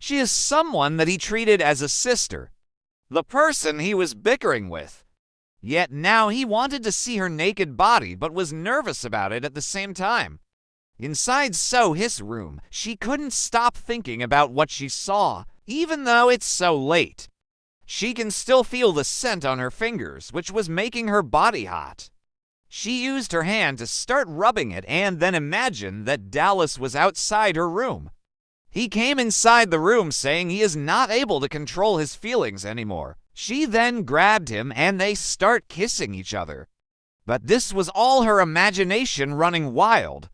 She is someone that he treated as a sister, the person he was bickering with. Yet now he wanted to see her naked body but was nervous about it at the same time. Inside His room, she couldn't stop thinking about what she saw, even though it's so late. She can still feel the scent on her fingers, which was making her body hot. She used her hand to start rubbing it and then imagined that Dallas was outside her room. He came inside the room saying he is not able to control his feelings anymore. She then grabbed him and they start kissing each other. But this was all her imagination running wild.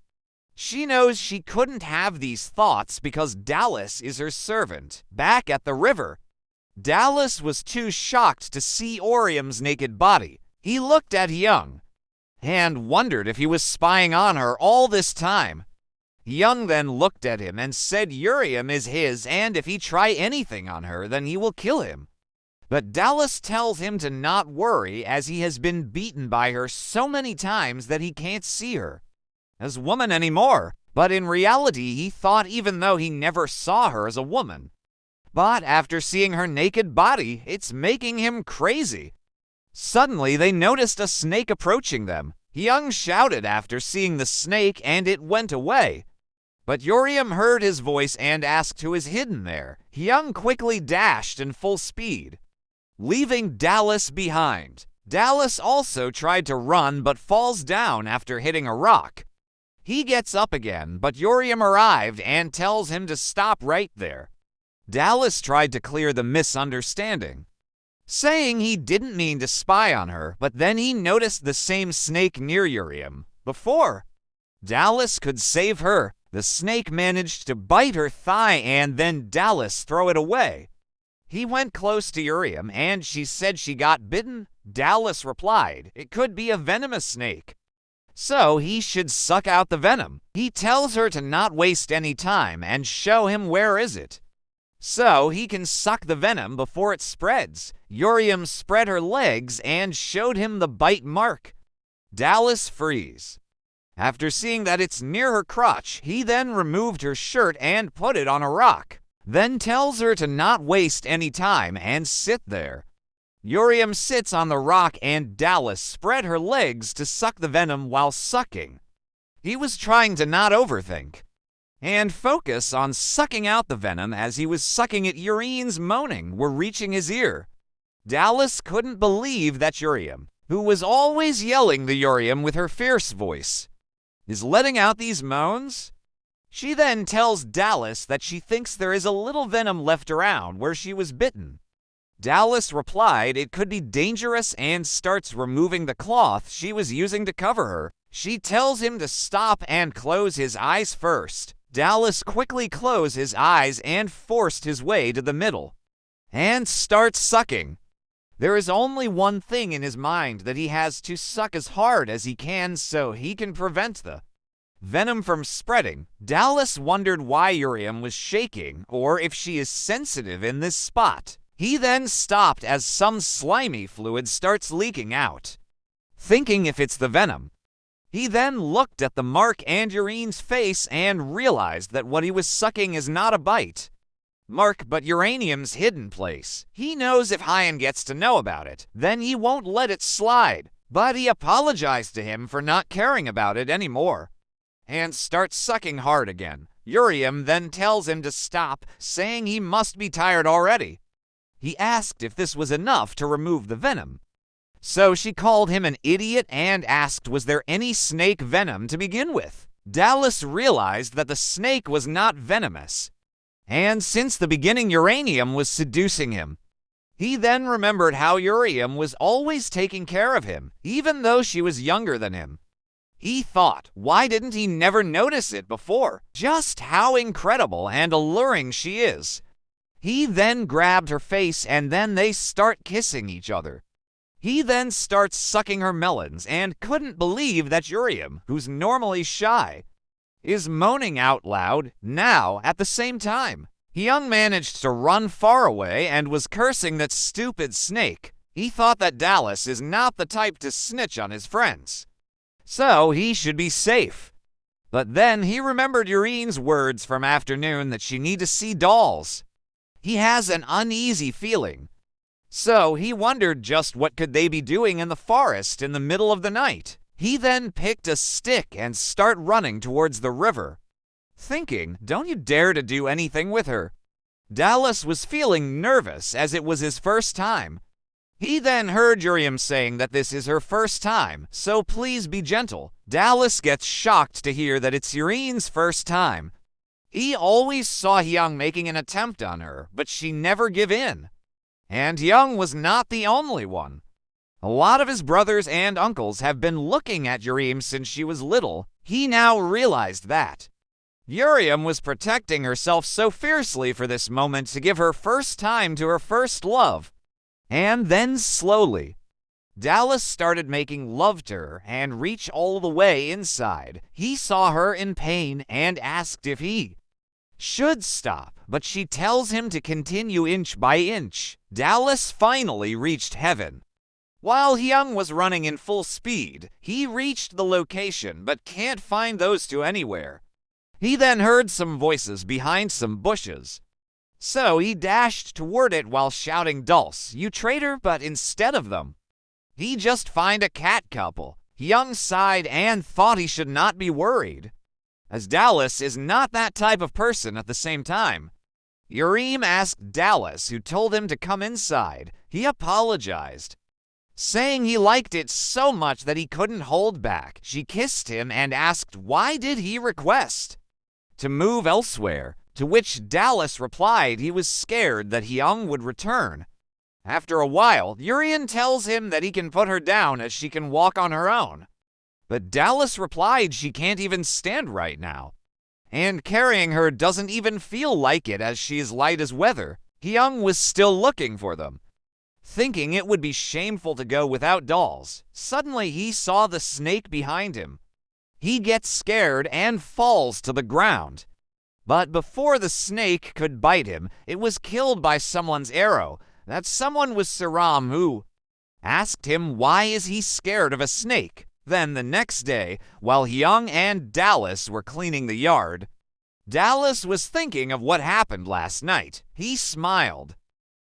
She knows she couldn't have these thoughts because Dallas is her servant. Back at the river, Dallas was too shocked to see Orium's naked body. He looked at Young and wondered if he was spying on her all this time. Young then looked at him and said Urium is his, and if he try anything on her, then he will kill him. But Dallas tells him to not worry as he has been beaten by her so many times that he can't see her as woman anymore. But in reality, he thought even though he never saw her as a woman. But after seeing her naked body, it's making him crazy. Suddenly, they noticed a snake approaching them. Young shouted after seeing the snake and it went away. But Urium heard his voice and asked who is hidden there. Young quickly dashed in full speed, leaving Dallas behind. Dallas also tried to run but falls down after hitting a rock. He gets up again, but Urium arrived and tells him to stop right there. Dallas tried to clear the misunderstanding, saying he didn't mean to spy on her, but then he noticed the same snake near Urium. Before Dallas could save her, the snake managed to bite her thigh and then Dallas throw it away. He went close to Urium and she said she got bitten. Dallas replied, it could be a venomous snake, so he should suck out the venom. He tells her to not waste any time and show him where is it, so he can suck the venom before it spreads. Urium spread her legs and showed him the bite mark. Dallas frees. After seeing that it's near her crotch, he then removed her shirt and put it on a rock, then tells her to not waste any time and sit there. Urium sits on the rock and Dallas spread her legs to suck the venom while sucking. He was trying to not overthink and focus on sucking out the venom. As he was sucking it, Urine's moaning were reaching his ear. Dallas couldn't believe that Urium, who was always yelling the Urium with her fierce voice, is letting out these moans. She then tells Dallas that she thinks there is a little venom left around where she was bitten. Dallas replied it could be dangerous and starts removing the cloth she was using to cover her. She tells him to stop and close his eyes first. Dallas quickly closed his eyes and forced his way to the middle and starts sucking. There is only one thing in his mind, that he has to suck as hard as he can so he can prevent the venom from spreading. Dallas wondered why Urium was shaking or if she is sensitive in this spot. He then stopped as some slimy fluid starts leaking out, thinking if it's the venom. He then looked at the mark and Urine's face and realized that what he was sucking is not a bite mark but uranium's hidden place. He knows if Hyan gets to know about it, then he won't let it slide. But he apologized to him for not caring about it anymore and starts sucking hard again. Urium then tells him to stop, saying he must be tired already. He asked if this was enough to remove the venom, so she called him an idiot and asked was there any snake venom to begin with. Dallas realized that the snake was not venomous, and since the beginning Uranium was seducing him. He then remembered how Urium was always taking care of him, even though she was younger than him. He thought, why didn't he never notice it before? Just how incredible and alluring she is. He then grabbed her face and then they start kissing each other. He then starts sucking her melons and couldn't believe that Urium, who's normally shy, is moaning out loud now at the same time. Young managed to run far away and was cursing that stupid snake. He thought that Dallas is not the type to snitch on his friends, so he should be safe. But then he remembered Urine's words from afternoon that she need to see dolls. he has an uneasy feeling. So he wondered just what could they be doing in the forest in the middle of the night. He then picked a stick and started running towards the river, thinking, don't you dare to do anything with her. Dallas was feeling nervous as it was his first time. He then heard Uriam saying that this is her first time, so please be gentle. Dallas gets shocked to hear that it's Urine's first time. He always saw Hyung making an attempt on her, but she never give in. And Hyung was not the only one. A lot of his brothers and uncles have been looking at Uriam since she was little. He now realized that. Uriam was protecting herself so fiercely for this moment to give her first time to her first love. And then slowly, Dallas started making love to her and reached all the way inside. He saw her in pain and asked if he should stop, but she tells him to continue inch by inch. Dallas finally reached heaven. While Hyung was running in full speed, he reached the location but can't find those two anywhere. He then heard some voices behind some bushes. So he dashed toward it while shouting, "Dulce, you traitor," but instead of them, he just find a cat couple. Hyung sighed and thought he should not be worried, as Dallas is not that type of person at the same time. Uriam asked Dallas, who told him to come inside. He apologized, saying he liked it so much that he couldn't hold back. She kissed him and asked why did he request to move elsewhere, to which Dallas replied he was scared that Hyung would return. After a while, Urian tells him that he can put her down as she can walk on her own. But Dallas replied she can't even stand right now, and carrying her doesn't even feel like it as she is light as weather. Hyung was still looking for them, thinking it would be shameful to go without dolls. Suddenly he saw the snake behind him. He gets scared and falls to the ground. But before the snake could bite him, it was killed by someone's arrow. That someone was Saram, who asked him why is he scared of a snake. Then the next day, while Hyung and Dallas were cleaning the yard, Dallas was thinking of what happened last night. He smiled,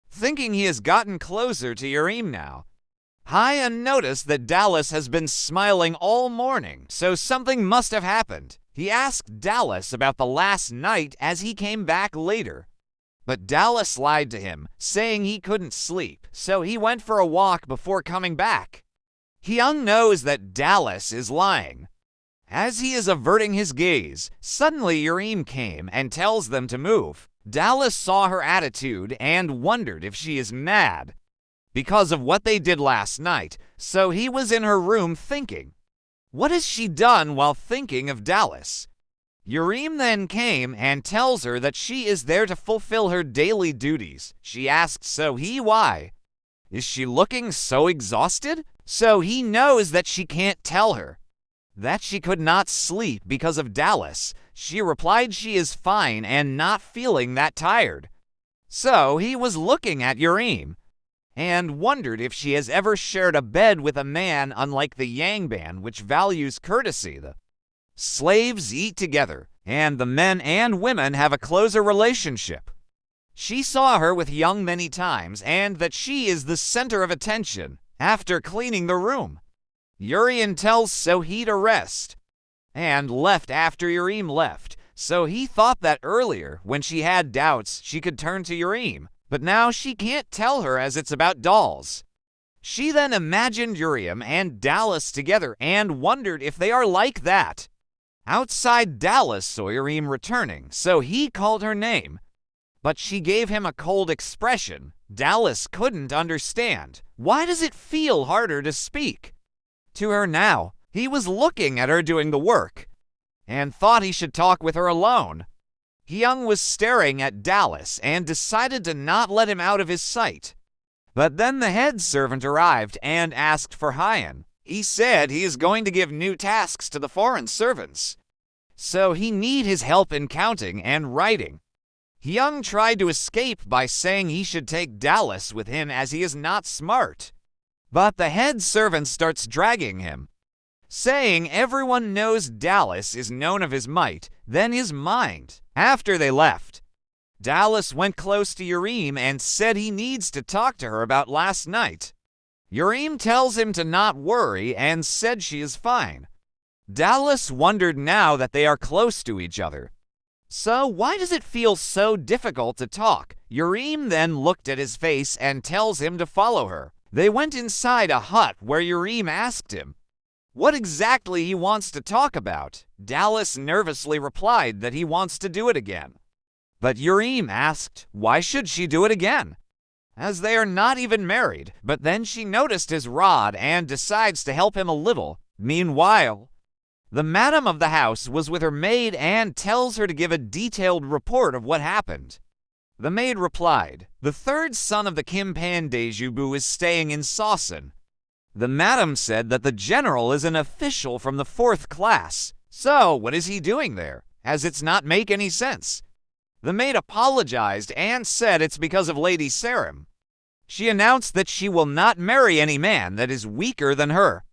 thinking he has gotten closer to Uriam now. Haya noticed that Dallas has been smiling all morning, so something must have happened. He asked Dallas about the last night as he came back later. But Dallas lied to him, saying he couldn't sleep, so he went for a walk before coming back. Hyung knows that Dallas is lying. As he is averting his gaze, suddenly Uriam came and tells them to move. Dallas saw her attitude and wondered if she is mad because of what they did last night, so he was in her room thinking, what has she done while thinking of Dallas? Uriam then came and tells her that she is there to fulfill her daily duties. She asks so he why. Is she looking so exhausted? So he knows that she can't tell her that she could not sleep because of Dallas. She replied she is fine and not feeling that tired. So he was looking at Uriam and wondered if she has ever shared a bed with a man unlike the Yangban, which values courtesy. The slaves eat together, and the men and women have a closer relationship. She saw her with Hyung many times, and that she is the center of attention. After cleaning the room, Urian tells Sohee to rest, and left after Uriam left. So he thought that earlier, when she had doubts, she could turn to Uriam, but now she can't tell her as it's about dolls. She then imagined Uriam and Dallas together and wondered if they are like that. Outside, Dallas saw Uriam returning, so he called her name, but she gave him a cold expression. Dallas couldn't understand. Why does it feel harder to speak to her now? He was looking at her doing the work and thought he should talk with her alone. Hyung was staring at Dallas and decided to not let him out of his sight. But then the head servant arrived and asked for Hyun. He said he is going to give new tasks to the foreign servants, so he need his help in counting and writing. Hyung tried to escape by saying he should take Dallas with him as he is not smart. But the head servant starts dragging him, saying everyone knows Dallas is known of his might, then his mind. After they left, Dallas went close to Urim and said he needs to talk to her about last night. Urim tells him to not worry and said she is fine. Dallas wondered now that they are close to each other. So why does it feel so difficult to talk? Urim then looked at his face and tells him to follow her. They went inside a hut where Urim asked him what exactly he wants to talk about. Dallas nervously replied that he wants to do it again. But Urim asked why should she do it again, as they are not even married. But then she noticed his rod and decides to help him a little. Meanwhile, the madam of the house was with her maid and tells her to give a detailed report of what happened. The maid replied, "The third son of the Kimpan Dejubu is staying in Sawson." The madam said that the general is an official from the 4th class. So what is he doing there? As it's not make any sense. The maid apologized and said it's because of Lady Sarim. She announced that she will not marry any man that is weaker than her.